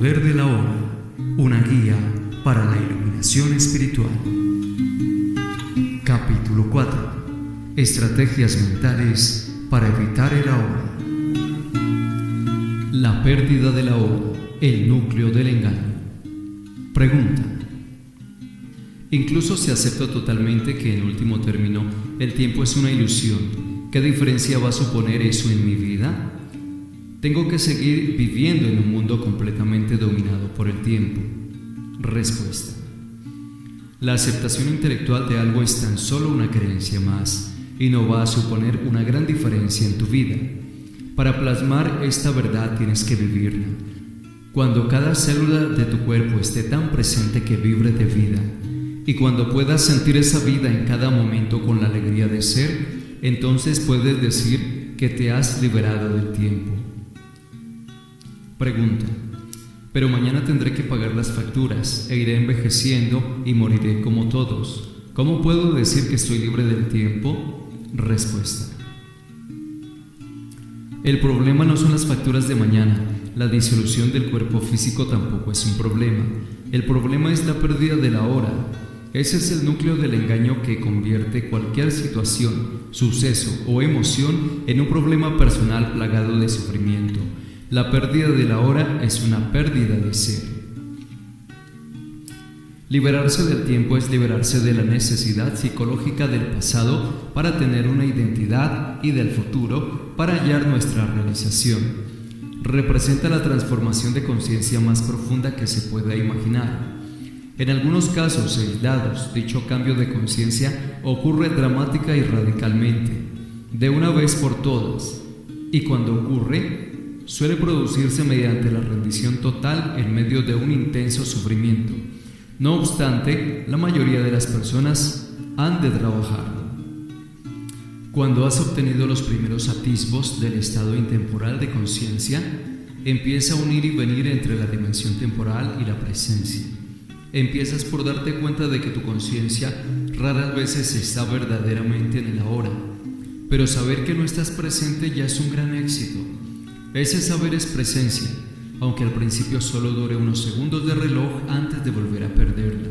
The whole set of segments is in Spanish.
poder de la hora, una guía para la iluminación espiritual. Capítulo 4. Estrategias mentales para evitar el ahora. La pérdida de la hora, el núcleo del engaño. Pregunta: incluso si acepto totalmente que en último término el tiempo es una ilusión, ¿qué diferencia va a suponer eso en mi vida? ¿Tengo que seguir viviendo en un mundo completamente dominado por el tiempo? Respuesta: la aceptación intelectual de algo es tan solo una creencia más y no va a suponer una gran diferencia en tu vida. Para plasmar esta verdad tienes que vivirla. Cuando cada célula de tu cuerpo esté tan presente que vibre de vida, y cuando puedas sentir esa vida en cada momento con la alegría de ser, entonces puedes decir que te has liberado del tiempo. Pregunta: pero mañana tendré que pagar las facturas e iré envejeciendo y moriré como todos. ¿Cómo puedo decir que estoy libre del tiempo? Respuesta: el problema no son las facturas de mañana. La disolución del cuerpo físico tampoco es un problema. El problema es la pérdida de la hora. Ese es el núcleo del engaño que convierte cualquier situación, suceso o emoción en un problema personal plagado de sufrimiento. La pérdida de la hora es una pérdida de ser. Liberarse del tiempo es liberarse de la necesidad psicológica del pasado para tener una identidad y del futuro para hallar nuestra realización. Representa la transformación de conciencia más profunda que se pueda imaginar. En algunos casos aislados, dicho cambio de conciencia ocurre dramática y radicalmente, de una vez por todas, y cuando ocurre, suele producirse mediante la rendición total en medio de un intenso sufrimiento. No obstante, la mayoría de las personas han de trabajarlo. Cuando has obtenido los primeros atisbos del estado intemporal de conciencia, empieza a unir y venir entre la dimensión temporal y la presencia. Empiezas por darte cuenta de que tu conciencia raras veces está verdaderamente en el ahora, pero saber que no estás presente ya es un gran éxito. Ese saber es presencia, aunque al principio solo dure unos segundos de reloj antes de volver a perderla.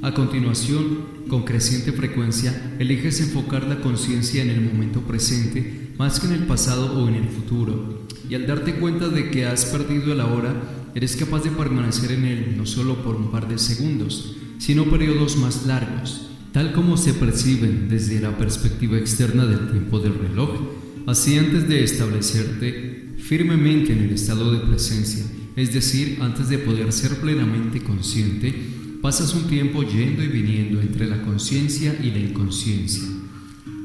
A continuación, con creciente frecuencia, eliges enfocar la conciencia en el momento presente más que en el pasado o en el futuro, y al darte cuenta de que has perdido el ahora, eres capaz de permanecer en él no solo por un par de segundos, sino periodos más largos, tal como se perciben desde la perspectiva externa del tiempo del reloj. Así, antes de establecerte firmemente en el estado de presencia, es decir, antes de poder ser plenamente consciente, pasas un tiempo yendo y viniendo entre la conciencia y la inconsciencia,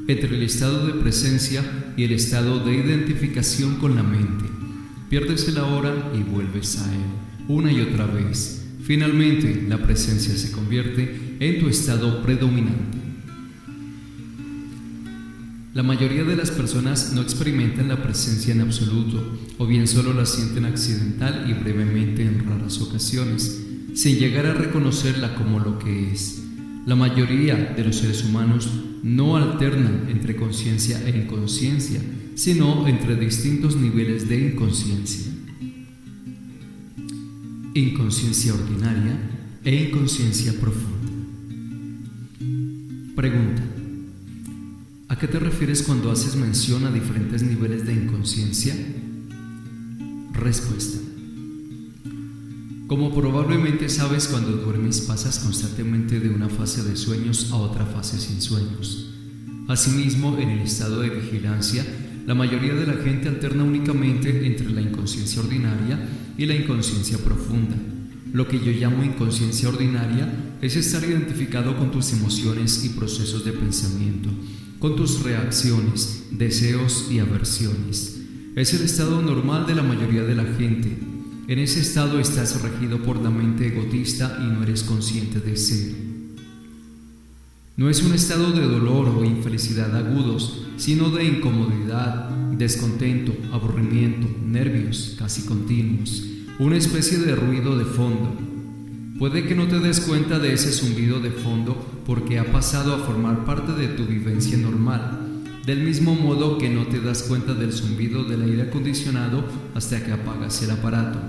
entre el estado de presencia y el estado de identificación con la mente. Pierdes el ahora y vuelves a él, una y otra vez. Finalmente, la presencia se convierte en tu estado predominante. La mayoría de las personas no experimentan la presencia en absoluto, o bien solo la sienten accidental y brevemente en raras ocasiones, sin llegar a reconocerla como lo que es. La mayoría de los seres humanos no alternan entre conciencia e inconsciencia, sino entre distintos niveles de inconsciencia. Inconsciencia ordinaria e inconsciencia profunda. Pregunta: ¿a qué te refieres cuando haces mención a diferentes niveles de inconsciencia? Respuesta: como probablemente sabes, cuando duermes pasas constantemente de una fase de sueños a otra fase sin sueños. Asimismo, en el estado de vigilancia, la mayoría de la gente alterna únicamente entre la inconsciencia ordinaria y la inconsciencia profunda. Lo que yo llamo inconsciencia ordinaria es estar identificado con tus emociones y procesos de pensamiento, con tus reacciones, deseos y aversiones. Es el estado normal de la mayoría de la gente. En ese estado estás regido por la mente egotista y no eres consciente de ser. No es un estado de dolor o infelicidad agudos, sino de incomodidad, descontento, aburrimiento, nervios casi continuos, una especie de ruido de fondo. Puede que no te des cuenta de ese zumbido de fondo porque ha pasado a formar parte de tu vivencia normal, del mismo modo que no te das cuenta del zumbido del aire acondicionado hasta que apagas el aparato.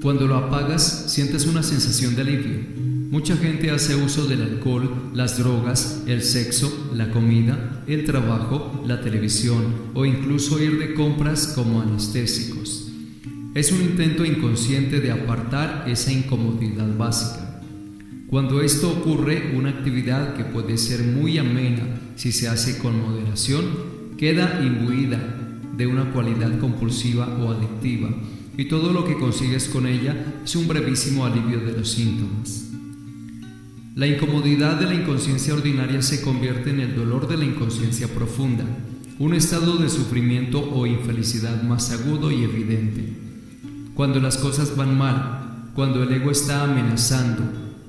Cuando lo apagas, sientes una sensación de alivio. Mucha gente hace uso del alcohol, las drogas, el sexo, la comida, el trabajo, la televisión o incluso ir de compras como anestésicos. Es un intento inconsciente de apartar esa incomodidad básica. Cuando esto ocurre, una actividad que puede ser muy amena si se hace con moderación, queda imbuida de una cualidad compulsiva o adictiva, y todo lo que consigues con ella es un brevísimo alivio de los síntomas. La incomodidad de la inconsciencia ordinaria se convierte en el dolor de la inconsciencia profunda, un estado de sufrimiento o infelicidad más agudo y evidente. Cuando las cosas van mal, cuando el ego está amenazando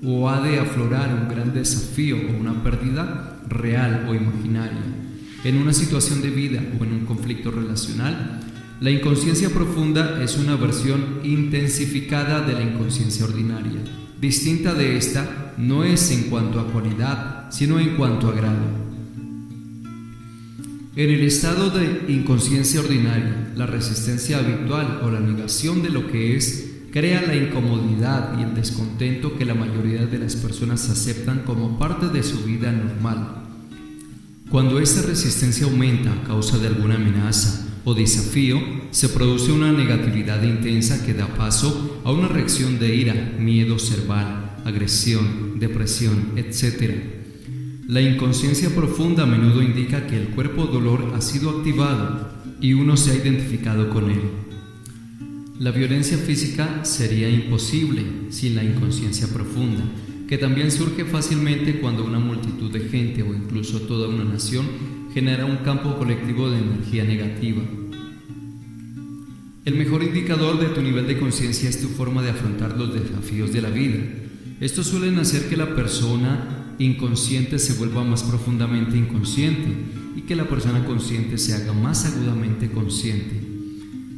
o ha de aflorar un gran desafío o una pérdida real o imaginaria, en una situación de vida o en un conflicto relacional, la inconsciencia profunda es una versión intensificada de la inconsciencia ordinaria. Distinta de esta no es en cuanto a cualidad, sino en cuanto a grado. En el estado de inconsciencia ordinaria, la resistencia habitual o la negación de lo que es crea la incomodidad y el descontento que la mayoría de las personas aceptan como parte de su vida normal. Cuando esta resistencia aumenta a causa de alguna amenaza o desafío, se produce una negatividad intensa que da paso a una reacción de ira, miedo cerval, agresión, depresión, etc. La inconsciencia profunda a menudo indica que el cuerpo dolor ha sido activado y uno se ha identificado con él. La violencia física sería imposible sin la inconsciencia profunda, que también surge fácilmente cuando una multitud de gente o incluso toda una nación genera un campo colectivo de energía negativa. El mejor indicador de tu nivel de conciencia es tu forma de afrontar los desafíos de la vida. Estos suelen hacer que la persona inconsciente se vuelva más profundamente inconsciente y que la persona consciente se haga más agudamente consciente.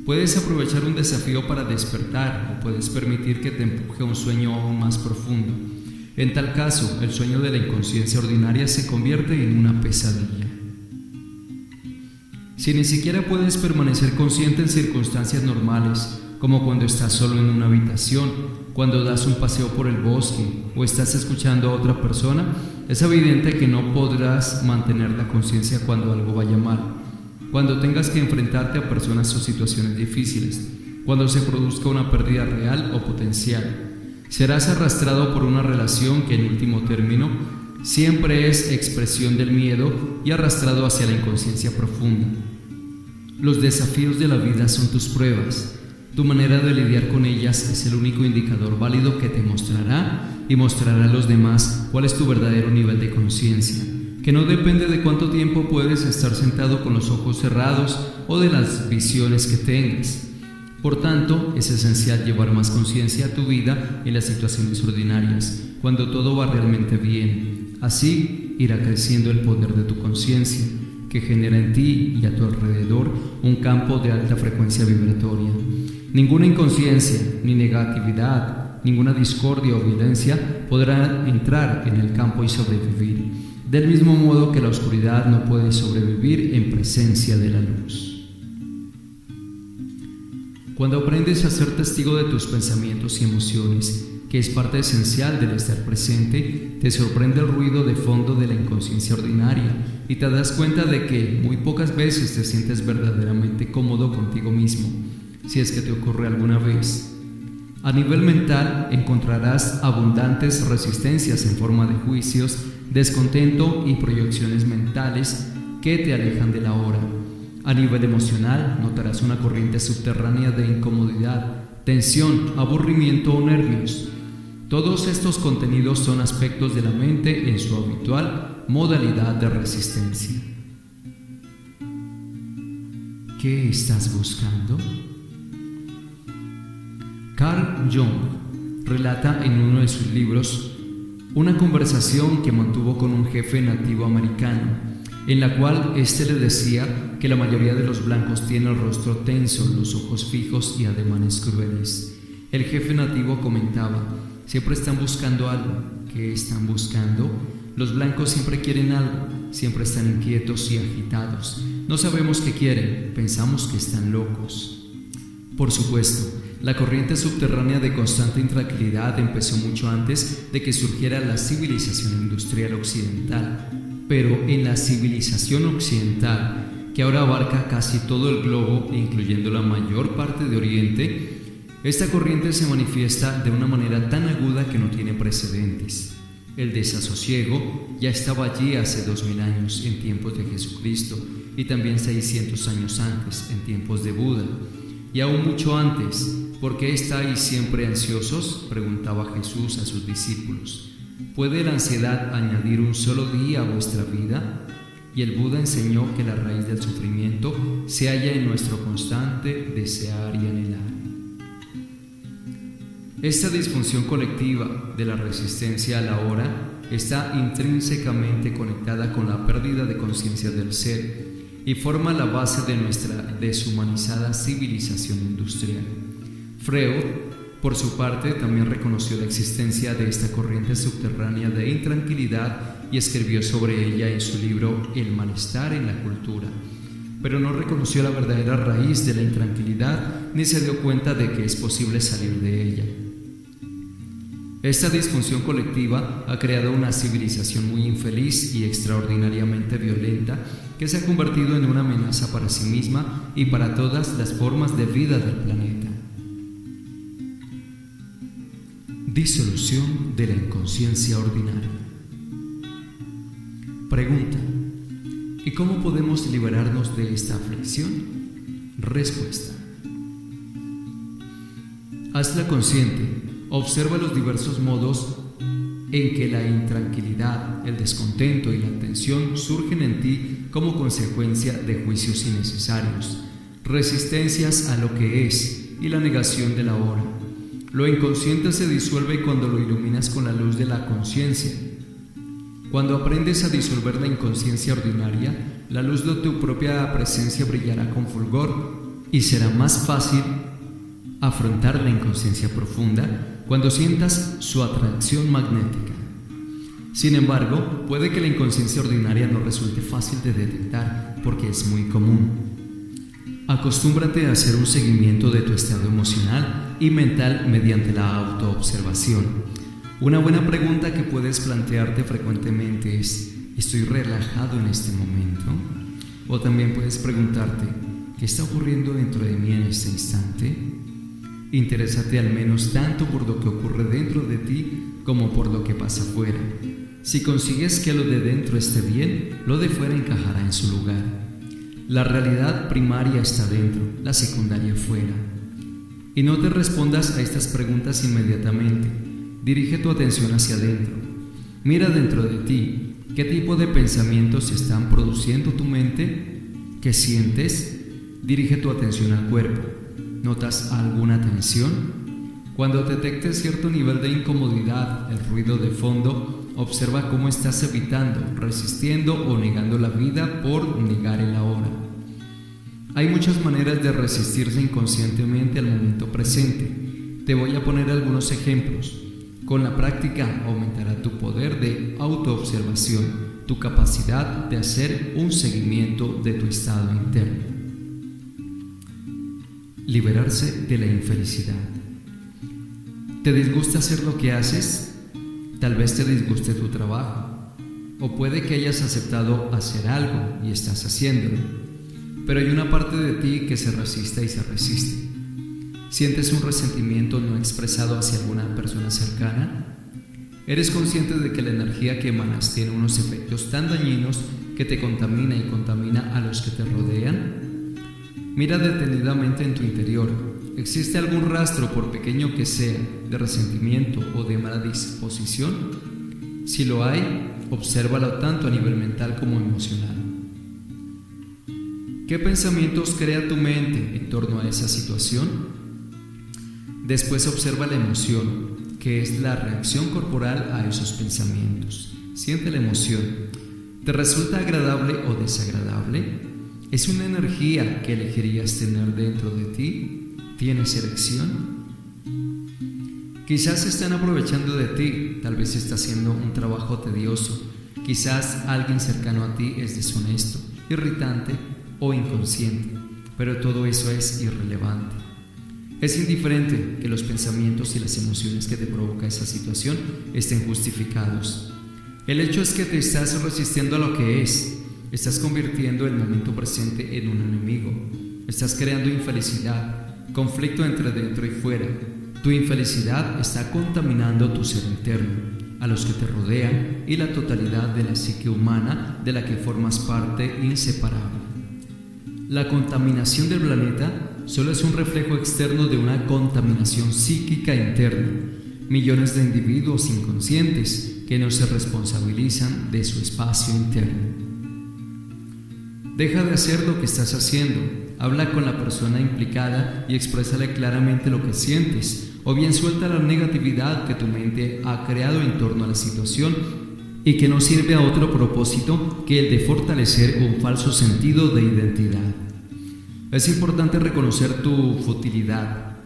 Puedes aprovechar un desafío para despertar o puedes permitir que te empuje a un sueño aún más profundo. En tal caso, el sueño de la inconsciencia ordinaria se convierte en una pesadilla. Si ni siquiera puedes permanecer consciente en circunstancias normales, como cuando estás solo en una habitación, cuando das un paseo por el bosque o estás escuchando a otra persona, es evidente que no podrás mantener la conciencia cuando algo vaya mal, cuando tengas que enfrentarte a personas o situaciones difíciles, cuando se produzca una pérdida real o potencial. Serás arrastrado por una relación que en último término siempre es expresión del miedo y arrastrado hacia la inconsciencia profunda. Los desafíos de la vida son tus pruebas. Tu manera de lidiar con ellas es el único indicador válido que te mostrará y mostrará a los demás cuál es tu verdadero nivel de conciencia, que no depende de cuánto tiempo puedes estar sentado con los ojos cerrados o de las visiones que tengas. Por tanto, es esencial llevar más conciencia a tu vida en las situaciones ordinarias, cuando todo va realmente bien. Así irá creciendo el poder de tu conciencia, que genera en ti y a tu alrededor un campo de alta frecuencia vibratoria. Ninguna inconsciencia, ni negatividad, ninguna discordia o violencia podrá entrar en el campo y sobrevivir, del mismo modo que la oscuridad no puede sobrevivir en presencia de la luz. Cuando aprendes a ser testigo de tus pensamientos y emociones, que es parte esencial del estar presente, te sorprende el ruido de fondo de la inconsciencia ordinaria y te das cuenta de que muy pocas veces te sientes verdaderamente cómodo contigo mismo, si es que te ocurre alguna vez. A nivel mental encontrarás abundantes resistencias en forma de juicios, descontento y proyecciones mentales que te alejan de la hora. A nivel emocional notarás una corriente subterránea de incomodidad, tensión, aburrimiento o nervios. Todos estos contenidos son aspectos de la mente en su habitual modalidad de resistencia. ¿Qué estás buscando? Carl Jung relata en uno de sus libros una conversación que mantuvo con un jefe nativo americano, en la cual éste le decía que la mayoría de los blancos tienen el rostro tenso, los ojos fijos y ademanes crueles. El jefe nativo comentaba: siempre están buscando algo. ¿Qué están buscando? Los blancos siempre quieren algo, siempre están inquietos y agitados. No sabemos qué quieren, pensamos que están locos. Por supuesto, La corriente subterránea de constante intranquilidad empezó mucho antes de que surgiera la civilización industrial occidental, pero en la civilización occidental, que ahora abarca casi todo el globo, incluyendo la mayor parte de Oriente, esta corriente se manifiesta de una manera tan aguda que no tiene precedentes. El desasosiego ya estaba allí hace 2000 años, en tiempos de Jesucristo, y también 600 años antes, en tiempos de Buda, y aún mucho antes. ¿Por qué estáis siempre ansiosos?, preguntaba Jesús a sus discípulos. ¿Puede la ansiedad añadir un solo día a vuestra vida? Y el Buda enseñó que la raíz del sufrimiento se halla en nuestro constante desear y anhelar. Esta disfunción colectiva de la resistencia a la hora está intrínsecamente conectada con la pérdida de conciencia del ser y forma la base de nuestra deshumanizada civilización industrial. Freud, por su parte, también reconoció la existencia de esta corriente subterránea de intranquilidad y escribió sobre ella en su libro El malestar en la cultura, pero no reconoció la verdadera raíz de la intranquilidad ni se dio cuenta de que es posible salir de ella. Esta disfunción colectiva ha creado una civilización muy infeliz y extraordinariamente violenta que se ha convertido en una amenaza para sí misma y para todas las formas de vida del planeta. Disolución de la inconsciencia ordinaria. Pregunta: ¿y cómo podemos liberarnos de esta aflicción? Respuesta: hazla consciente. Observa los diversos modos en que la intranquilidad, el descontento y la tensión surgen en ti como consecuencia de juicios innecesarios, resistencias a lo que es y la negación de la hora. Lo inconsciente se disuelve cuando lo iluminas con la luz de la conciencia. Cuando aprendes a disolver la inconsciencia ordinaria, la luz de tu propia presencia brillará con fulgor y será más fácil afrontar la inconsciencia profunda cuando sientas su atracción magnética. Sin embargo, puede que la inconsciencia ordinaria no resulte fácil de detectar porque es muy común. Acostúmbrate a hacer un seguimiento de tu estado emocional y mental mediante la autoobservación. Una buena pregunta que puedes plantearte frecuentemente es: ¿estoy relajado en este momento? O también puedes preguntarte: ¿qué está ocurriendo dentro de mí en este instante? Interésate al menos tanto por lo que ocurre dentro de ti como por lo que pasa afuera. Si consigues que lo de dentro esté bien, lo de fuera encajará en su lugar. La realidad primaria está dentro, la secundaria fuera. Y no te respondas a estas preguntas inmediatamente. Dirige tu atención hacia adentro. Mira dentro de ti. ¿Qué tipo de pensamientos están produciendo tu mente? ¿Qué sientes? Dirige tu atención al cuerpo. ¿Notas alguna tensión? Cuando detectes cierto nivel de incomodidad, el ruido de fondo, observa cómo estás evitando, resistiendo o negando la vida por negar el ahora. Hay muchas maneras de resistirse inconscientemente al momento presente. Te voy a poner algunos ejemplos. Con la práctica aumentará tu poder de autoobservación, tu capacidad de hacer un seguimiento de tu estado interno. Liberarse de la infelicidad. ¿Te disgusta hacer lo que haces? Tal vez te disguste tu trabajo, o puede que hayas aceptado hacer algo y estás haciéndolo, pero hay una parte de ti que se resiste y se resiste. ¿Sientes un resentimiento no expresado hacia alguna persona cercana? ¿Eres consciente de que la energía que emanas tiene unos efectos tan dañinos que te contamina y contamina a los que te rodean? Mira detenidamente en tu interior. ¿Existe algún rastro, por pequeño que sea, de resentimiento o de mala disposición? Si lo hay, obsérvalo tanto a nivel mental como emocional. ¿Qué pensamientos crea tu mente en torno a esa situación? Después observa la emoción, que es la reacción corporal a esos pensamientos. Siente la emoción. ¿Te resulta agradable o desagradable? ¿Es una energía que elegirías tener dentro de ti? ¿Tienes elección? Quizás están aprovechando de ti, tal vez está haciendo un trabajo tedioso, quizás alguien cercano a ti es deshonesto, irritante o inconsciente, pero todo eso es irrelevante. Es indiferente que los pensamientos y las emociones que te provoca esa situación estén justificados. El hecho es que te estás resistiendo a lo que es. Estás convirtiendo el momento presente en un enemigo. Estás creando infelicidad, conflicto entre dentro y fuera. Tu infelicidad está contaminando tu ser interno, a los que te rodean y la totalidad de la psique humana de la que formas parte inseparable. La contaminación del planeta solo es un reflejo externo de una contaminación psíquica interna. Millones de individuos inconscientes que no se responsabilizan de su espacio interno. Deja de hacer lo que estás haciendo. Habla con la persona implicada y exprésale claramente lo que sientes, o bien suelta la negatividad que tu mente ha creado en torno a la situación y que no sirve a otro propósito que el de fortalecer un falso sentido de identidad. Es importante reconocer tu futilidad.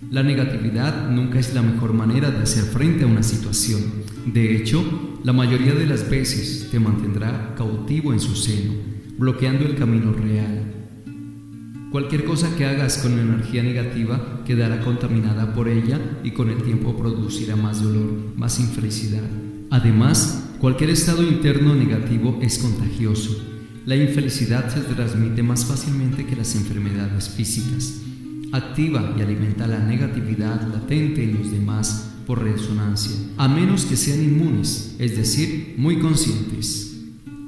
La negatividad nunca es la mejor manera de hacer frente a una situación. De hecho, la mayoría de las veces te mantendrá cautivo en su seno, bloqueando el camino real. Cualquier cosa que hagas con energía negativa quedará contaminada por ella y con el tiempo producirá más dolor, más infelicidad. Además, cualquier estado interno negativo es contagioso. La infelicidad se transmite más fácilmente que las enfermedades físicas. Activa y alimenta la negatividad latente en los demás por resonancia, a menos que sean inmunes, es decir, muy conscientes.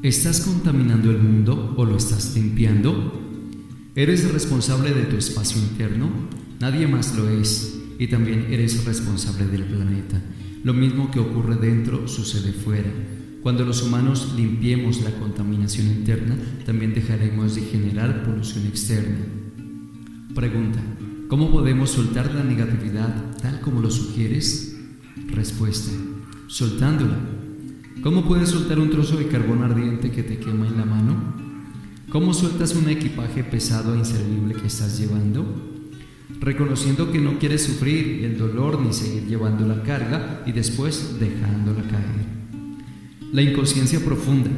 ¿Estás contaminando el mundo o lo estás limpiando? ¿Eres responsable de tu espacio interno? Nadie más lo es, y también eres responsable del planeta. Lo mismo que ocurre dentro sucede fuera. Cuando los humanos limpiemos la contaminación interna, también dejaremos de generar polución externa. Pregunta: ¿cómo podemos soltar la negatividad tal como lo sugieres? Respuesta: soltándola. ¿Cómo puedes soltar un trozo de carbón ardiente que te quema en la mano? ¿Cómo sueltas un equipaje pesado e inservible que estás llevando? Reconociendo que no quieres sufrir el dolor ni seguir llevando la carga y después dejándola caer. La inconsciencia profunda,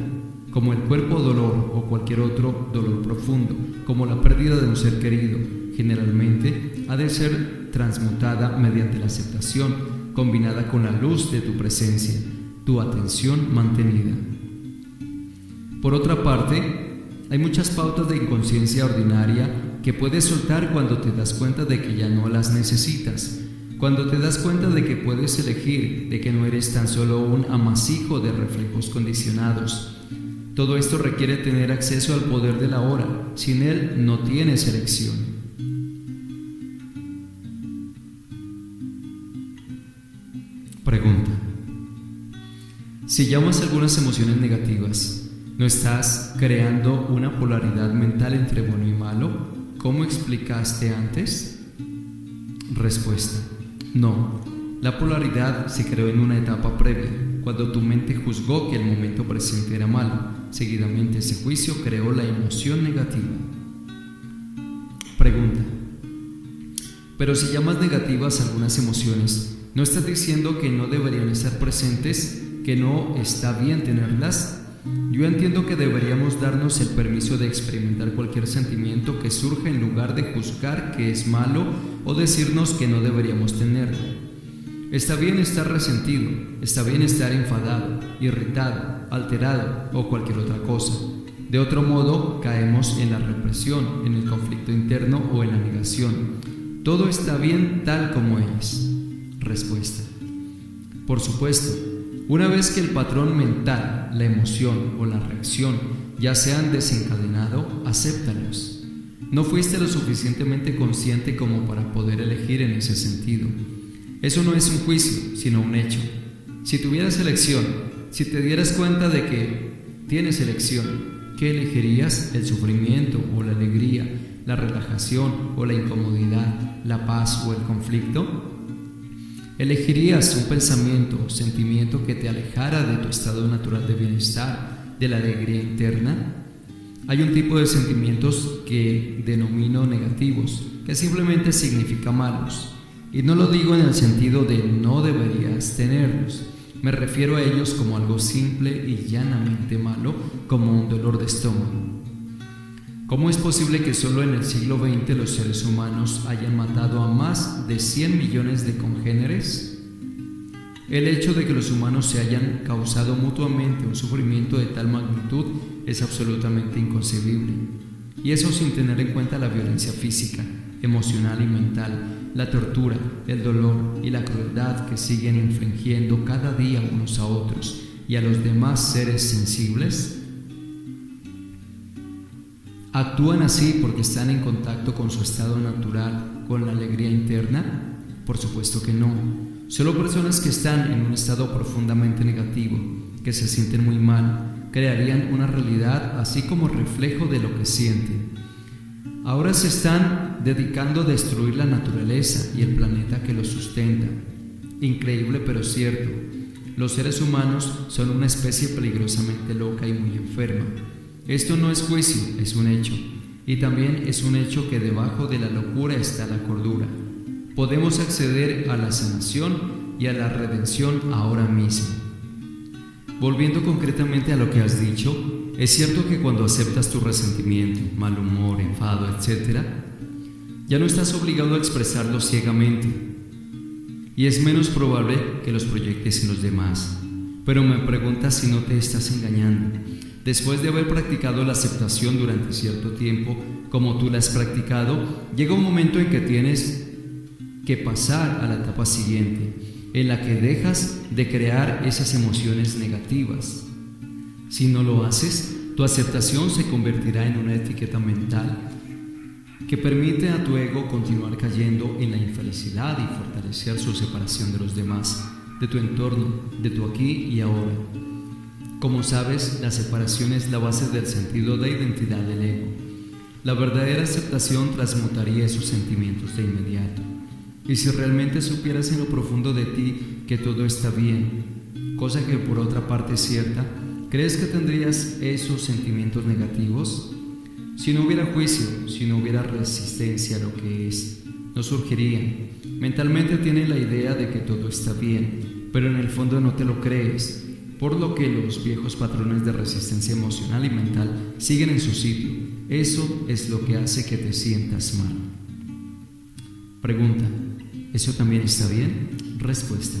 como el cuerpo dolor o cualquier otro dolor profundo, como la pérdida de un ser querido, generalmente ha de ser transmutada mediante la aceptación, combinada con la luz de tu presencia, tu atención mantenida. Por otra parte, hay muchas pautas de inconsciencia ordinaria que puedes soltar cuando te das cuenta de que ya no las necesitas, cuando te das cuenta de que puedes elegir, de que no eres tan solo un amasijo de reflejos condicionados. Todo esto requiere tener acceso al poder del ahora. Sin él no tienes elección. Pregunta: si llamas algunas emociones negativas, ¿no estás creando una polaridad mental entre bueno y malo, como explicaste antes? Respuesta: no. La polaridad se creó en una etapa previa, cuando tu mente juzgó que el momento presente era malo. Seguidamente ese juicio creó la emoción negativa. Pregunta: pero si llamas negativas algunas emociones, ¿no estás diciendo que no deberían estar presentes, que no está bien tenerlas? Yo entiendo que deberíamos darnos el permiso de experimentar cualquier sentimiento que surja en lugar de juzgar que es malo o decirnos que no deberíamos tenerlo. Está bien estar resentido, está bien estar enfadado, irritado, alterado o cualquier otra cosa. De otro modo, caemos en la represión, en el conflicto interno o en la negación. Todo está bien tal como es. Respuesta: por supuesto. Una vez que el patrón mental, la emoción o la reacción ya se han desencadenado, acéptalos. No fuiste lo suficientemente consciente como para poder elegir en ese sentido. Eso no es un juicio, sino un hecho. Si tuvieras elección, si te dieras cuenta de que tienes elección, ¿qué elegirías? ¿El sufrimiento o la alegría, la relajación o la incomodidad, la paz o el conflicto? ¿Elegirías un pensamiento o sentimiento que te alejara de tu estado natural de bienestar, de la alegría interna? Hay un tipo de sentimientos que denomino negativos, que simplemente significa malos. Y no lo digo en el sentido de no deberías tenerlos. Me refiero a ellos como algo simple y llanamente malo, como un dolor de estómago. ¿Cómo es posible que solo en el siglo XX los seres humanos hayan matado a más de 100 millones de congéneres? El hecho de que los humanos se hayan causado mutuamente un sufrimiento de tal magnitud es absolutamente inconcebible. Y eso sin tener en cuenta la violencia física, emocional y mental, la tortura, el dolor y la crueldad que siguen infligiendo cada día unos a otros y a los demás seres sensibles. ¿Actúan así porque están en contacto con su estado natural, con la alegría interna? Por supuesto que no. Solo personas que están en un estado profundamente negativo, que se sienten muy mal, crearían una realidad así como reflejo de lo que sienten. Ahora se están dedicando a destruir la naturaleza y el planeta que los sustenta. Increíble pero cierto. Los seres humanos son una especie peligrosamente loca y muy enferma. Esto no es juicio, es un hecho. Y también es un hecho que debajo de la locura está la cordura. Podemos acceder a la sanación y a la redención ahora mismo. Volviendo concretamente a lo que has dicho, es cierto que cuando aceptas tu resentimiento, mal humor, enfado, etc., ya no estás obligado a expresarlo ciegamente. Y es menos probable que los proyectes en los demás. Pero me preguntas si no te estás engañando. Después de haber practicado la aceptación durante cierto tiempo, como tú la has practicado, llega un momento en que tienes que pasar a la etapa siguiente, en la que dejas de crear esas emociones negativas. Si no lo haces, tu aceptación se convertirá en una etiqueta mental que permite a tu ego continuar cayendo en la infelicidad y fortalecer su separación de los demás, de tu entorno, de tu aquí y ahora. Como sabes, la separación es la base del sentido de identidad del ego. La verdadera aceptación transmutaría esos sentimientos de inmediato. Y si realmente supieras en lo profundo de ti que todo está bien, cosa que por otra parte es cierta, ¿crees que tendrías esos sentimientos negativos? Si no hubiera juicio, si no hubiera resistencia a lo que es, no surgirían. Mentalmente tienes la idea de que todo está bien, pero en el fondo no te lo crees, por lo que los viejos patrones de resistencia emocional y mental siguen en su sitio. Eso es lo que hace que te sientas mal. Pregunta: ¿eso también está bien? Respuesta: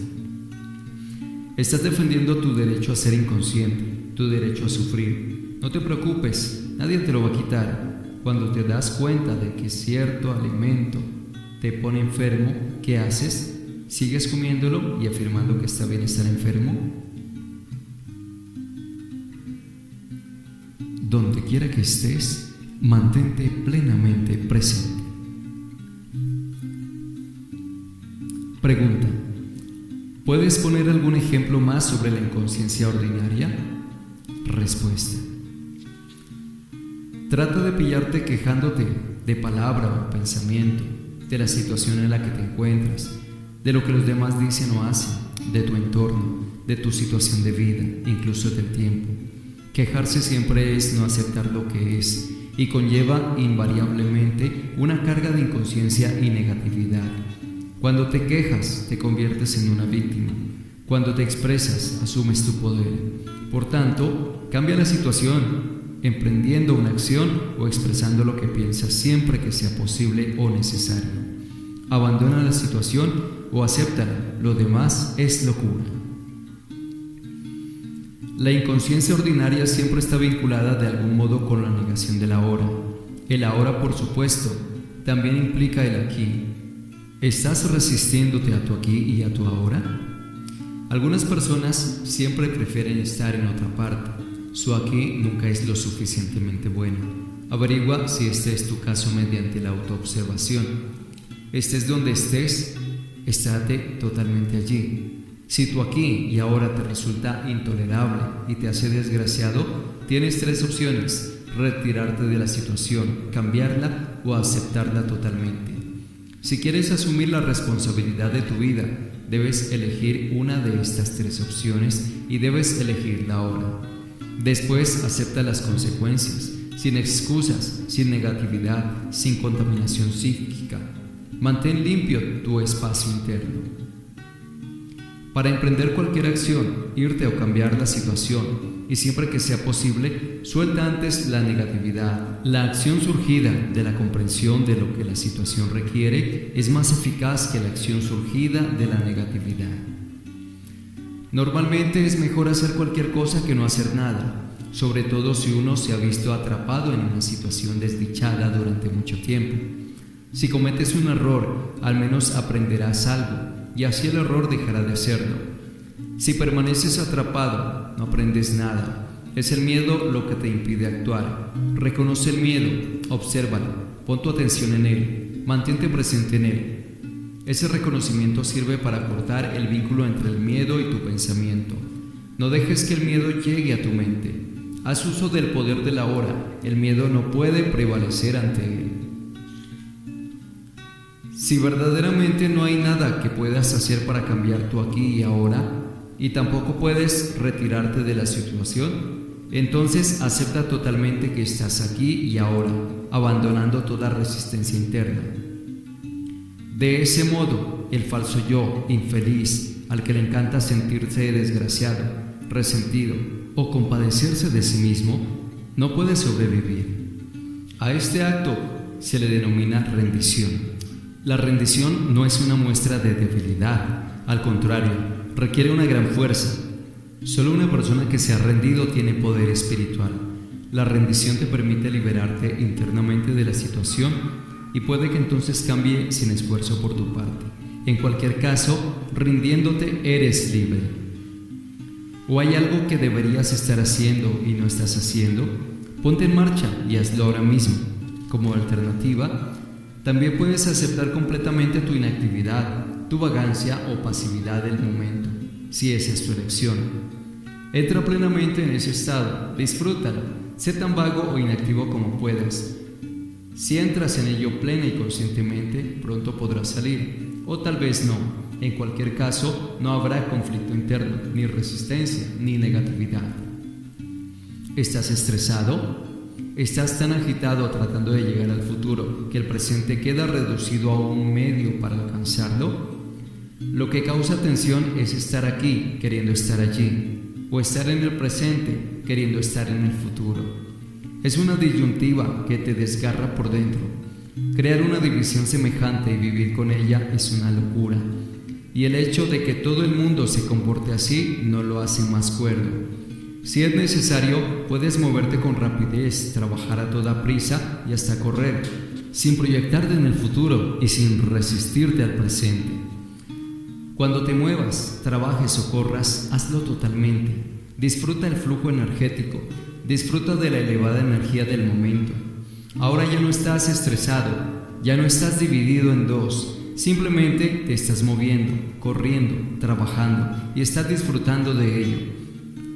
estás defendiendo tu derecho a ser inconsciente, tu derecho a sufrir. No te preocupes, nadie te lo va a quitar. Cuando te das cuenta de que cierto alimento te pone enfermo, ¿qué haces? ¿Sigues comiéndolo y afirmando que está bien estar enfermo? Donde quiera que estés, mantente plenamente presente. Pregunta: ¿puedes poner algún ejemplo más sobre la inconsciencia ordinaria? Respuesta: trata de pillarte quejándote de palabra o pensamiento, de la situación en la que te encuentras, de lo que los demás dicen o hacen, de tu entorno, de tu situación de vida, incluso del tiempo. Quejarse siempre es no aceptar lo que es y conlleva invariablemente una carga de inconsciencia y negatividad. Cuando te quejas, te conviertes en una víctima. Cuando te expresas, asumes tu poder. Por tanto, cambia la situación, emprendiendo una acción o expresando lo que piensas siempre que sea posible o necesario. Abandona la situación o acéptala, lo demás es locura. La inconsciencia ordinaria siempre está vinculada de algún modo con la negación del ahora. El ahora, por supuesto, también implica el aquí. ¿Estás resistiéndote a tu aquí y a tu ahora? Algunas personas siempre prefieren estar en otra parte. Su aquí nunca es lo suficientemente bueno. Averigua si este es tu caso mediante la autoobservación. Estés donde estés, estate totalmente allí. Si tu aquí y ahora te resulta intolerable y te hace desgraciado, tienes tres opciones: retirarte de la situación, cambiarla o aceptarla totalmente. Si quieres asumir la responsabilidad de tu vida, debes elegir una de estas tres opciones y debes elegirla ahora. Después acepta las consecuencias, sin excusas, sin negatividad, sin contaminación psíquica. Mantén limpio tu espacio interno. Para emprender cualquier acción, irte o cambiar la situación, y siempre que sea posible, suelta antes la negatividad. La acción surgida de la comprensión de lo que la situación requiere es más eficaz que la acción surgida de la negatividad. Normalmente es mejor hacer cualquier cosa que no hacer nada, sobre todo si uno se ha visto atrapado en una situación desdichada durante mucho tiempo. Si cometes un error, al menos aprenderás algo, y así el error dejará de serlo. Si permaneces atrapado, no aprendes nada. Es el miedo lo que te impide actuar. Reconoce el miedo, obsérvalo, pon tu atención en él, mantente presente en él. Ese reconocimiento sirve para cortar el vínculo entre el miedo y tu pensamiento. No dejes que el miedo llegue a tu mente. Haz uso del poder de la hora. El miedo no puede prevalecer ante él. Si verdaderamente no hay nada que puedas hacer para cambiar tu aquí y ahora, y tampoco puedes retirarte de la situación, entonces acepta totalmente que estás aquí y ahora, abandonando toda resistencia interna. De ese modo, el falso yo, infeliz, al que le encanta sentirse desgraciado, resentido o compadecerse de sí mismo, no puede sobrevivir. A este acto se le denomina rendición. La rendición no es una muestra de debilidad, al contrario, requiere una gran fuerza. Solo una persona que se ha rendido tiene poder espiritual. La rendición te permite liberarte internamente de la situación y puede que entonces cambie sin esfuerzo por tu parte. En cualquier caso, rindiéndote eres libre. ¿O hay algo que deberías estar haciendo y no estás haciendo? Ponte en marcha y hazlo ahora mismo. Como alternativa, también puedes aceptar completamente tu inactividad, tu vagancia o pasividad del momento, si esa es tu elección. Entra plenamente en ese estado, disfrútalo, sé tan vago o inactivo como puedas. Si entras en ello plena y conscientemente, pronto podrás salir, o tal vez no. En cualquier caso, no habrá conflicto interno, ni resistencia, ni negatividad. ¿Estás estresado? ¿Estás tan agitado tratando de llegar al futuro que el presente queda reducido a un medio para alcanzarlo? Lo que causa tensión es estar aquí queriendo estar allí, o estar en el presente queriendo estar en el futuro. Es una disyuntiva que te desgarra por dentro. Crear una división semejante y vivir con ella es una locura. Y el hecho de que todo el mundo se comporte así no lo hace más cuerdo. Si es necesario, puedes moverte con rapidez, trabajar a toda prisa y hasta correr, sin proyectarte en el futuro y sin resistirte al presente. Cuando te muevas, trabajes o corras, hazlo totalmente. Disfruta el flujo energético, disfruta de la elevada energía del momento. Ahora ya no estás estresado, ya no estás dividido en dos, simplemente te estás moviendo, corriendo, trabajando y estás disfrutando de ello.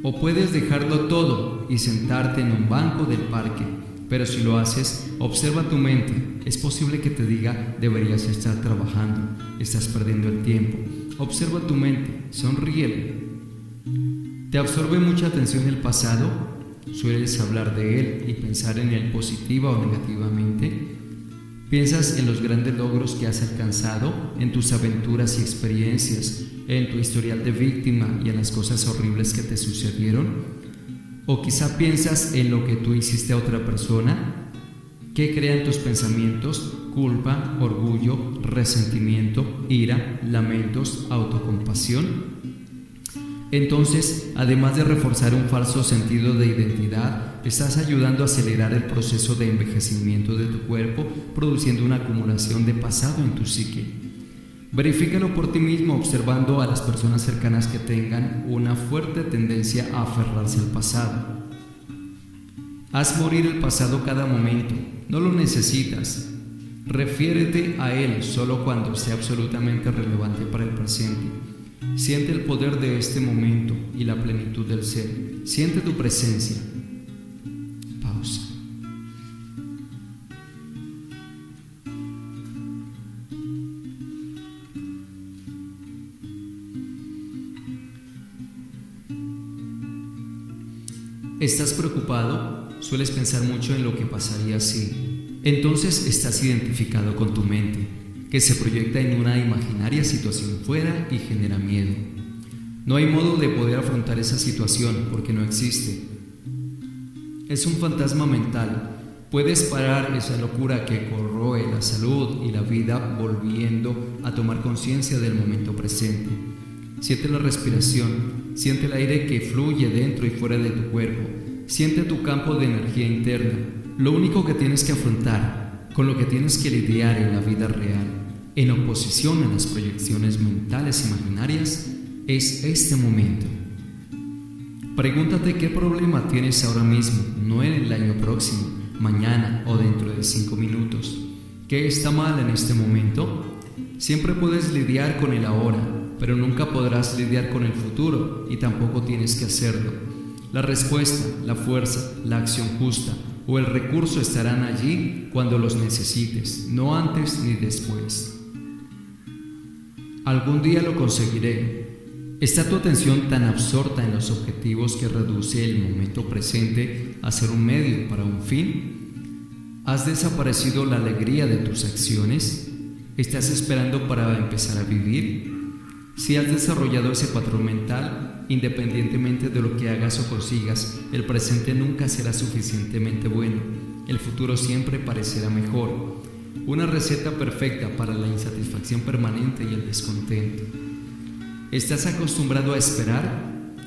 O puedes dejarlo todo y sentarte en un banco del parque, pero si lo haces, observa tu mente. Es posible que te diga, deberías estar trabajando, estás perdiendo el tiempo. Observa tu mente, sonríele. ¿Te absorbe mucha atención el pasado? ¿Sueles hablar de él y pensar en él positiva o negativamente? ¿Piensas en los grandes logros que has alcanzado, en tus aventuras y experiencias, en tu historial de víctima y en las cosas horribles que te sucedieron? ¿O quizá piensas en lo que tú hiciste a otra persona? ¿Qué crean tus pensamientos? Culpa, orgullo, resentimiento, ira, lamentos, autocompasión. Entonces, además de reforzar un falso sentido de identidad, estás ayudando a acelerar el proceso de envejecimiento de tu cuerpo, produciendo una acumulación de pasado en tu psique. Verifícalo por ti mismo observando a las personas cercanas que tengan una fuerte tendencia a aferrarse al pasado. Haz morir el pasado cada momento, no lo necesitas. Refiérete a él solo cuando sea absolutamente relevante para el presente. Siente el poder de este momento y la plenitud del ser. Siente tu presencia. Pausa. ¿Estás preocupado? Sueles pensar mucho en lo que pasaría si. Entonces estás identificado con tu mente, que se proyecta en una imaginaria situación fuera y genera miedo. No hay modo de poder afrontar esa situación porque no existe. Es un fantasma mental. Puedes parar esa locura que corroe la salud y la vida volviendo a tomar conciencia del momento presente. Siente la respiración, siente el aire que fluye dentro y fuera de tu cuerpo, siente tu campo de energía interna. Lo único que tienes que afrontar, con lo que tienes que lidiar en la vida real, en oposición a las proyecciones mentales imaginarias, es este momento. Pregúntate qué problema tienes ahora mismo, no en el año próximo, mañana o dentro de 5 minutos. ¿Qué está mal en este momento? Siempre puedes lidiar con el ahora, pero nunca podrás lidiar con el futuro y tampoco tienes que hacerlo. La respuesta, la fuerza, la acción justa o el recurso estarán allí cuando los necesites, no antes ni después. Algún día lo conseguiré. ¿Está tu atención tan absorta en los objetivos que reduce el momento presente a ser un medio para un fin? ¿Has desaparecido la alegría de tus acciones? ¿Estás esperando para empezar a vivir? Si has desarrollado ese patrón mental, independientemente de lo que hagas o consigas, el presente nunca será suficientemente bueno. El futuro siempre parecerá mejor. Una receta perfecta para la insatisfacción permanente y el descontento. ¿Estás acostumbrado a esperar?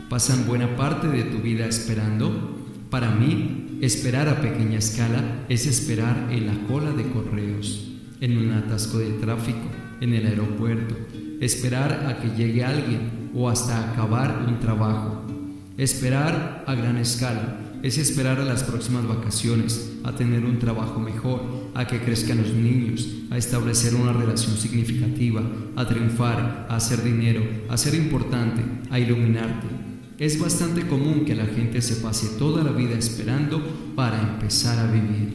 ¿Pasan buena parte de tu vida esperando? Para mí, esperar a pequeña escala es esperar en la cola de correos, en un atasco de tráfico, en el aeropuerto, esperar a que llegue alguien o hasta acabar un trabajo. Esperar a gran escala es esperar a las próximas vacaciones, a tener un trabajo mejor, a que crezcan los niños, a establecer una relación significativa, a triunfar, a hacer dinero, a ser importante, a iluminarte. Es bastante común que la gente se pase toda la vida esperando para empezar a vivir.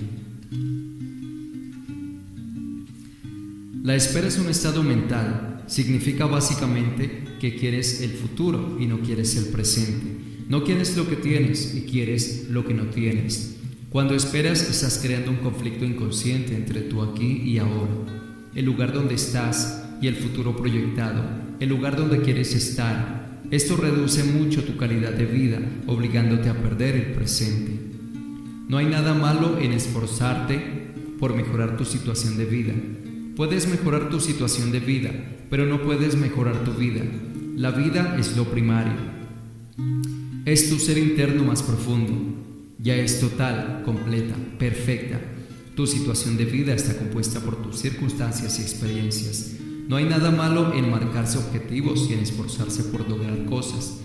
La espera es un estado mental. Significa básicamente que quieres el futuro y no quieres el presente. No quieres lo que tienes y quieres lo que no tienes. Cuando esperas, estás creando un conflicto inconsciente entre tu aquí y ahora, el lugar donde estás y el futuro proyectado, el lugar donde quieres estar. Esto reduce mucho tu calidad de vida, obligándote a perder el presente. No hay nada malo en esforzarte por mejorar tu situación de vida. Puedes mejorar tu situación de vida, pero no puedes mejorar tu vida. La vida es lo primario. Es tu ser interno más profundo. Ya es total, completa, perfecta. Tu situación de vida está compuesta por tus circunstancias y experiencias. No hay nada malo en marcarse objetivos y en esforzarse por lograr cosas.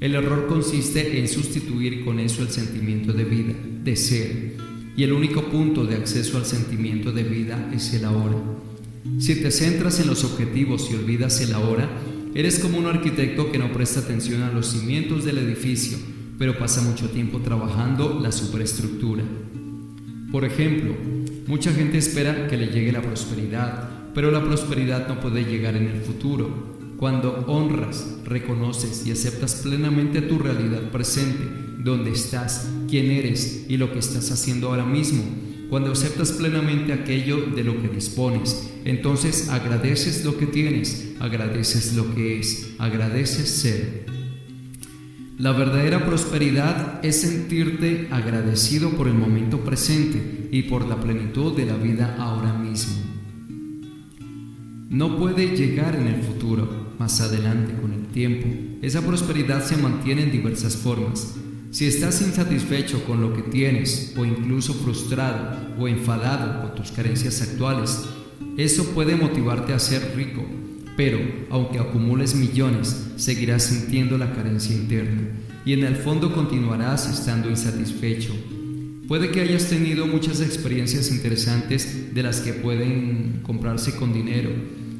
El error consiste en sustituir con eso el sentimiento de vida, de ser. Y el único punto de acceso al sentimiento de vida es el ahora. Si te centras en los objetivos y olvidas el ahora, eres como un arquitecto que no presta atención a los cimientos del edificio, pero pasa mucho tiempo trabajando la superestructura. Por ejemplo, mucha gente espera que le llegue la prosperidad, pero la prosperidad no puede llegar en el futuro. Cuando honras, reconoces y aceptas plenamente tu realidad presente, donde estás, quién eres y lo que estás haciendo ahora mismo, cuando aceptas plenamente aquello de lo que dispones, entonces agradeces lo que tienes, agradeces lo que es, agradeces ser. La verdadera prosperidad es sentirte agradecido por el momento presente y por la plenitud de la vida ahora mismo. No puede llegar en el futuro, más adelante con el tiempo. Esa prosperidad se mantiene en diversas formas. Si estás insatisfecho con lo que tienes, o incluso frustrado o enfadado con tus carencias actuales, eso puede motivarte a ser rico, pero aunque acumules millones, seguirás sintiendo la carencia interna y en el fondo continuarás estando insatisfecho. Puede que hayas tenido muchas experiencias interesantes de las que pueden comprarse con dinero,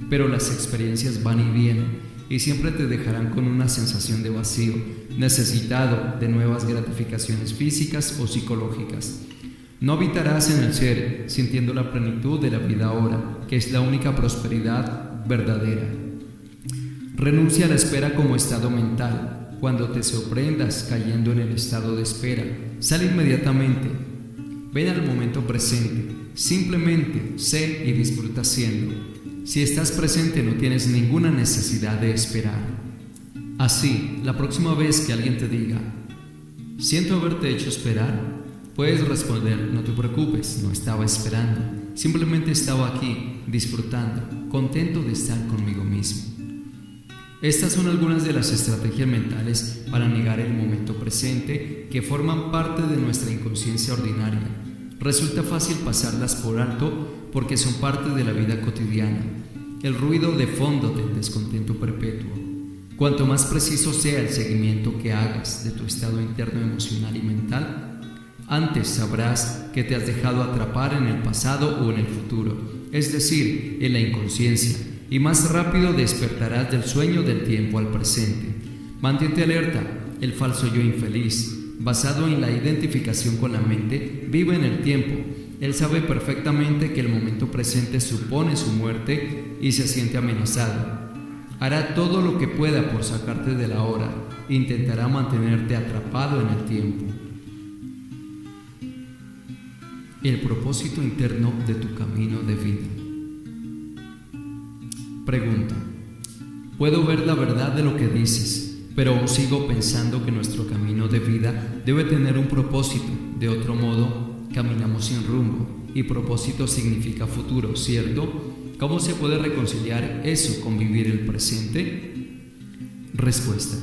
pero las experiencias van y vienen y siempre te dejarán con una sensación de vacío, necesitado de nuevas gratificaciones físicas o psicológicas. No habitarás en el ser, sintiendo la plenitud de la vida ahora, que es la única prosperidad verdadera. Renuncia a la espera como estado mental. Cuando te sorprendas cayendo en el estado de espera, sal inmediatamente. Ven al momento presente. Simplemente sé y disfruta siendo. Si estás presente, no tienes ninguna necesidad de esperar. Así, la próxima vez que alguien te diga, siento haberte hecho esperar, puedes responder, no te preocupes, no estaba esperando, simplemente estaba aquí, disfrutando, contento de estar conmigo mismo. Estas son algunas de las estrategias mentales para negar el momento presente que forman parte de nuestra inconsciencia ordinaria. Resulta fácil pasarlas por alto porque son parte de la vida cotidiana, el ruido de fondo del descontento perpetuo. Cuanto más preciso sea el seguimiento que hagas de tu estado interno emocional y mental, antes sabrás que te has dejado atrapar en el pasado o en el futuro, es decir, en la inconsciencia, y más rápido despertarás del sueño del tiempo al presente. Mantente alerta, el falso yo infeliz, basado en la identificación con la mente, vive en el tiempo. Él sabe perfectamente que el momento presente supone su muerte y se siente amenazado. Hará todo lo que pueda por sacarte de la hora, intentará mantenerte atrapado en el tiempo. El propósito interno de tu camino de vida. Pregunta: puedo ver la verdad de lo que dices, pero aún sigo pensando que nuestro camino de vida debe tener un propósito. De otro modo, caminamos sin rumbo, y propósito significa futuro, ¿cierto? ¿Cómo se puede reconciliar eso con vivir el presente? Respuesta: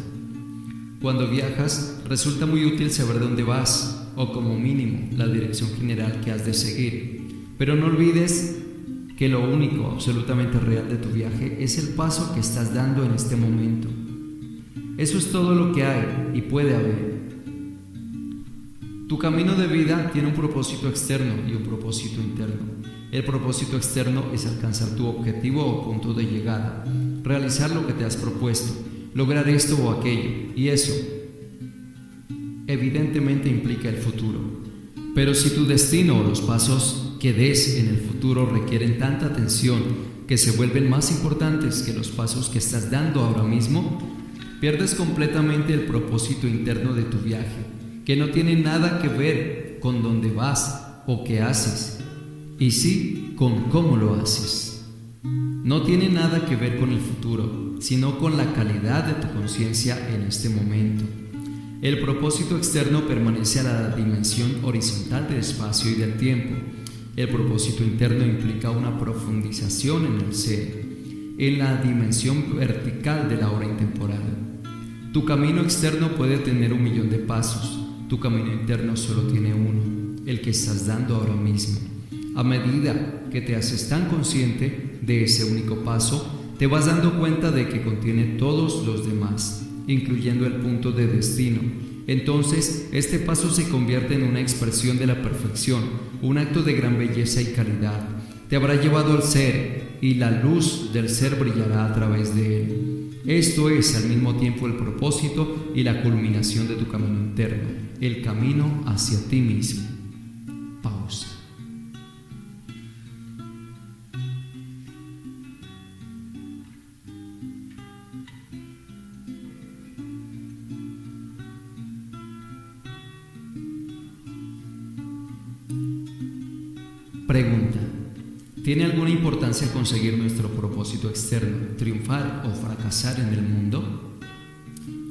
cuando viajas, resulta muy útil saber dónde vas, o como mínimo, la dirección general que has de seguir. Pero no olvides que lo único absolutamente real de tu viaje es el paso que estás dando en este momento. Eso es todo lo que hay y puede haber. Tu camino de vida tiene un propósito externo y un propósito interno. El propósito externo es alcanzar tu objetivo o punto de llegada, realizar lo que te has propuesto, lograr esto o aquello, y eso evidentemente implica el futuro. Pero si tu destino o los pasos que des en el futuro requieren tanta atención que se vuelven más importantes que los pasos que estás dando ahora mismo, pierdes completamente el propósito interno de tu viaje, que no tiene nada que ver con dónde vas o qué haces, y sí con cómo lo haces. No tiene nada que ver con el futuro, sino con la calidad de tu conciencia en este momento. El propósito externo permanece a la dimensión horizontal del espacio y del tiempo. El propósito interno implica una profundización en el ser, en la dimensión vertical de la hora intemporal. Tu camino externo puede tener 1.000.000 de pasos, tu camino interno solo tiene uno, el que estás dando ahora mismo. A medida que te haces tan consciente de ese único paso, te vas dando cuenta de que contiene todos los demás, incluyendo el punto de destino. Entonces, este paso se convierte en una expresión de la perfección, un acto de gran belleza y calidad. Te habrá llevado al ser, y la luz del ser brillará a través de él. Esto es al mismo tiempo el propósito y la culminación de tu camino interno, el camino hacia ti mismo. Pausa. Pregunta: ¿tiene alguna importancia conseguir nuestro propósito externo, triunfar o fracasar en el mundo?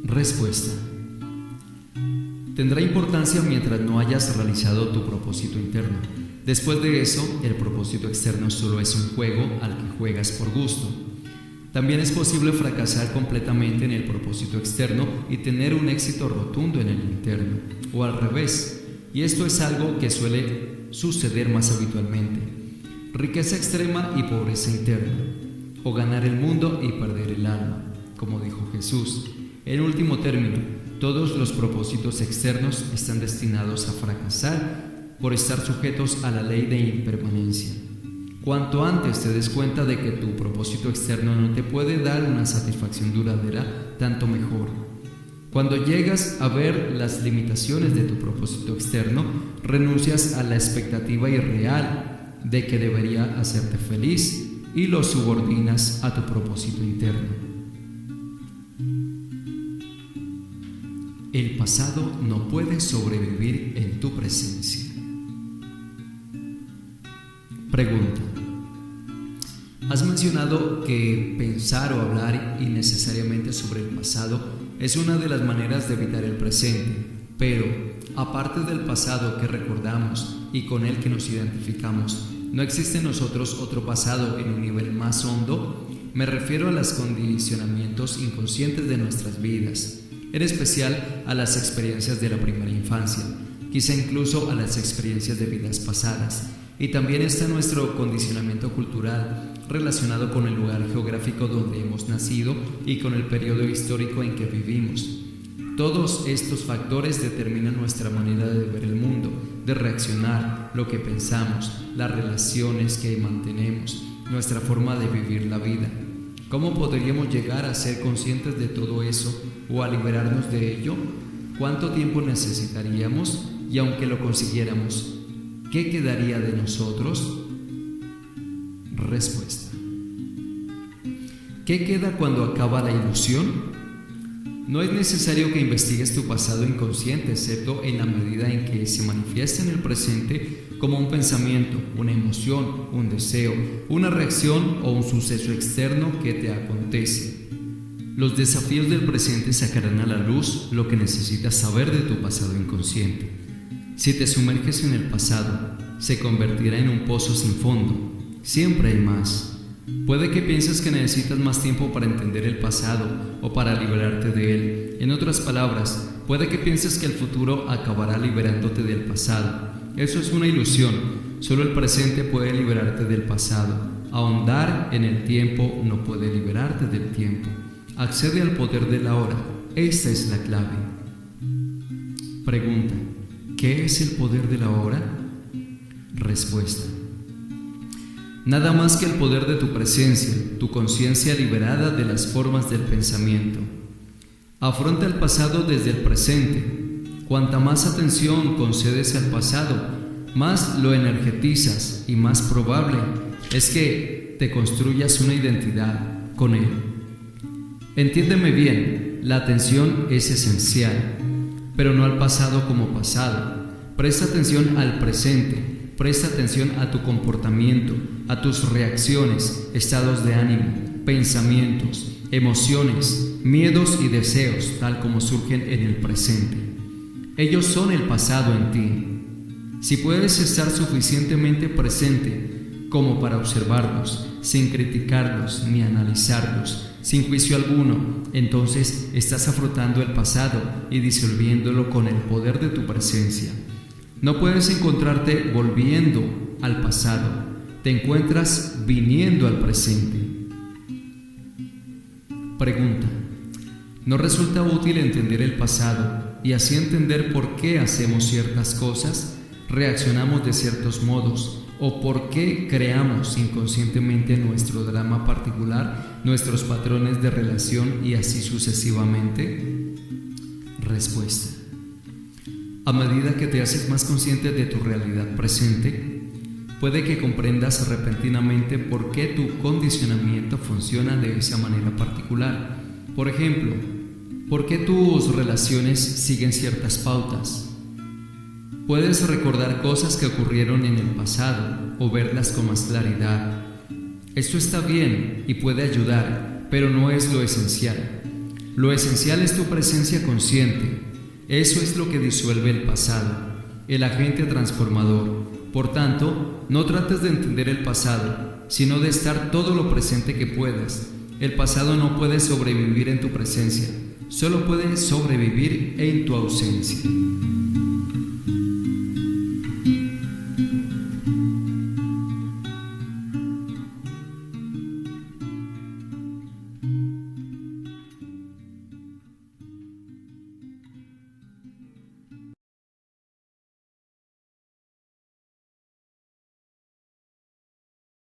Respuesta: tendrá importancia mientras no hayas realizado tu propósito interno. Después de eso, el propósito externo solo es un juego al que juegas por gusto. También es posible fracasar completamente en el propósito externo y tener un éxito rotundo en el interno, o al revés, y esto es algo que suele suceder más habitualmente. Riqueza extrema y pobreza interna, o ganar el mundo y perder el alma, como dijo Jesús. En último término, todos los propósitos externos están destinados a fracasar por estar sujetos a la ley de impermanencia. Cuanto antes te des cuenta de que tu propósito externo no te puede dar una satisfacción duradera, tanto mejor. Cuando llegas a ver las limitaciones de tu propósito externo, renuncias a la expectativa irreal de que debería hacerte feliz y lo subordinas a tu propósito interno. El pasado no puede sobrevivir en tu presencia. Pregunta: has mencionado que pensar o hablar innecesariamente sobre el pasado es una de las maneras de evitar el presente, pero, aparte del pasado que recordamos y con el que nos identificamos, ¿no existe en nosotros otro pasado en un nivel más hondo? Me refiero a los condicionamientos inconscientes de nuestras vidas, en especial a las experiencias de la primera infancia, quizá incluso a las experiencias de vidas pasadas. Y también está nuestro condicionamiento cultural, relacionado con el lugar geográfico donde hemos nacido y con el periodo histórico en que vivimos. Todos estos factores determinan nuestra manera de ver el mundo, de reaccionar, lo que pensamos, las relaciones que mantenemos, nuestra forma de vivir la vida. ¿Cómo podríamos llegar a ser conscientes de todo eso o a liberarnos de ello? ¿Cuánto tiempo necesitaríamos? Y aunque lo consiguiéramos, ¿qué quedaría de nosotros? Respuesta. ¿Qué queda cuando acaba la ilusión? No es necesario que investigues tu pasado inconsciente, excepto en la medida en que se manifiesta en el presente como un pensamiento, una emoción, un deseo, una reacción o un suceso externo que te acontece. Los desafíos del presente sacarán a la luz lo que necesitas saber de tu pasado inconsciente. Si te sumerges en el pasado, se convertirá en un pozo sin fondo. Siempre hay más. Puede que pienses que necesitas más tiempo para entender el pasado o para liberarte de él. En otras palabras, puede que pienses que el futuro acabará liberándote del pasado. Eso es una ilusión. Solo el presente puede liberarte del pasado. Ahondar en el tiempo no puede liberarte del tiempo. Accede al poder de la hora. Esta es la clave. Pregunta: ¿qué es el poder de la hora? Respuesta: nada más que el poder de tu presencia, tu conciencia liberada de las formas del pensamiento. Afronta el pasado desde el presente. Cuanta más atención concedes al pasado, más lo energetizas y más probable es que te construyas una identidad con él. Entiéndeme bien, la atención es esencial, pero no al pasado como pasado. Presta atención al presente. Presta atención a tu comportamiento, a tus reacciones, estados de ánimo, pensamientos, emociones, miedos y deseos, tal como surgen en el presente. Ellos son el pasado en ti. Si puedes estar suficientemente presente como para observarlos, sin criticarlos ni analizarlos, sin juicio alguno, entonces estás afrontando el pasado y disolviéndolo con el poder de tu presencia. No puedes encontrarte volviendo al pasado, te encuentras viniendo al presente. Pregunta: ¿no resulta útil entender el pasado y así entender por qué hacemos ciertas cosas, reaccionamos de ciertos modos o por qué creamos inconscientemente nuestro drama particular, nuestros patrones de relación y así sucesivamente? Respuesta: a medida que te haces más consciente de tu realidad presente, puede que comprendas repentinamente por qué tu condicionamiento funciona de esa manera particular. Por ejemplo, ¿por qué tus relaciones siguen ciertas pautas? Puedes recordar cosas que ocurrieron en el pasado o verlas con más claridad. Esto está bien y puede ayudar, pero no es lo esencial. Lo esencial es tu presencia consciente. Eso es lo que disuelve el pasado, el agente transformador. Por tanto, no trates de entender el pasado, sino de estar todo lo presente que puedas. El pasado no puede sobrevivir en tu presencia, solo puede sobrevivir en tu ausencia.